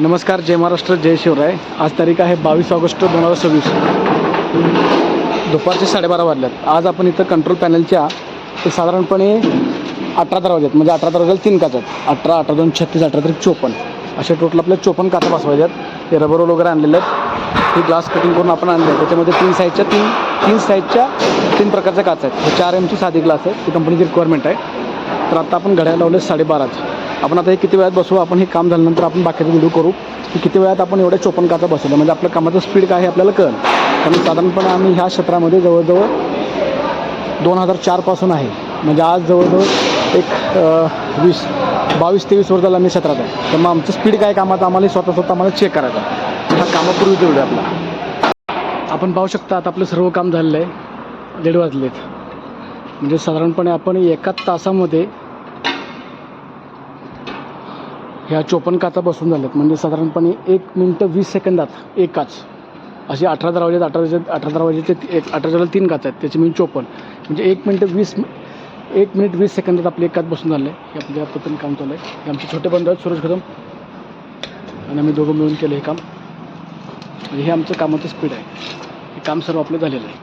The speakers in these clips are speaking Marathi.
नमस्कार, जय महाराष्ट्र, जय शिवराय. आज तारीख आहे 22 ऑगस्ट 2026. दुपारचे 12:30 वाजल्यात. आज आपण इथं कंट्रोल पॅनलच्या ते साधारणपणे 18 दरवाजे म्हणजे 18 दरवाजाला 3 काच आहेत. 18, 18, 2, 36, 18, 3, 54 असे टोटल आपल्या 54 काचा बसवायच्या आहेत. ते रबर रोल वगैरे आणलेले आहेत. ही ग्लास कटिंग करून आपण आणले आहेत. त्याच्यामध्ये तीन साईजच्या 3 प्रकारच्या काचा आहेत. हे 4 एमची साधी ग्लास आहे. ती कंपनीची रिक्वायरमेंट आहे. तर आता आपण घड्याळ लावले 12:30. आपण आता हे किती वेळात बसवू, आपण हे काम झाल्यानंतर आपण बाकीचं व्हिडिओ करू की किती वेळात आपण एवढ्या 54 काचा बसवल्या, म्हणजे आपल्या कामाचं स्पीड काय आहे आपल्याला कळेल. कारण साधारणपणे आम्ही ह्या क्षेत्रामध्ये जवळजवळ 2004 पासून आहे. म्हणजे आज जवळजवळ एक 22-23 वर्ष झालं आम्ही क्षेत्रात आहे. तर मग आमचं स्पीड काय कामाचं आम्हाला स्वतः आम्हाला चेक करायचं आहे. ह्या कामापूर्वीच व्हिडिओ आपला आपण पाहू शकता. आता आपलं सर्व काम झालेलं आहे. 1:30 वाजलेत. म्हणजे साधारणपणे आपण 1 तासामध्ये ह्या 54 काचा बसून झाल्यात. म्हणजे साधारणपणे 1 मिनिट 20 सेकंदात एक काच. असे 18 दरवाजे 18 दरवाजेचे 18 दरवाजाला 3 काच आहेत. त्याचे मिळून 54 म्हणजे 1 मिनिट 20 सेकंदात आपली एक काच बसून झालं आहे. हे आपल्या पद्धतीने काम चालू आहे. हे आमचे छोटे बंधू आहेत, सुरेश कदम आणि आम्ही दोघं मिळून केलं हे काम. म्हणजे हे आमचं कामाचं स्पीड आहे. हे काम सर्व आपलं झालेलं आहे.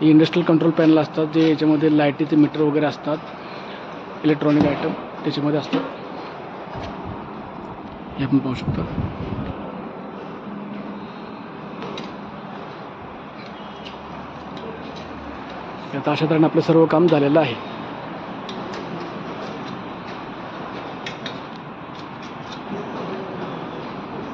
हे इंडस्ट्रियल कंट्रोल पॅनल असतात, जे याच्यामध्ये लाईटीचे मीटर वगैरे असतात, इलेक्ट्रॉनिक आयटम त्याच्यामध्ये असतात. हे आपण पाहू शकता. आता अशा तऱ्हेने आपलं सर्व काम झालेलं आहे.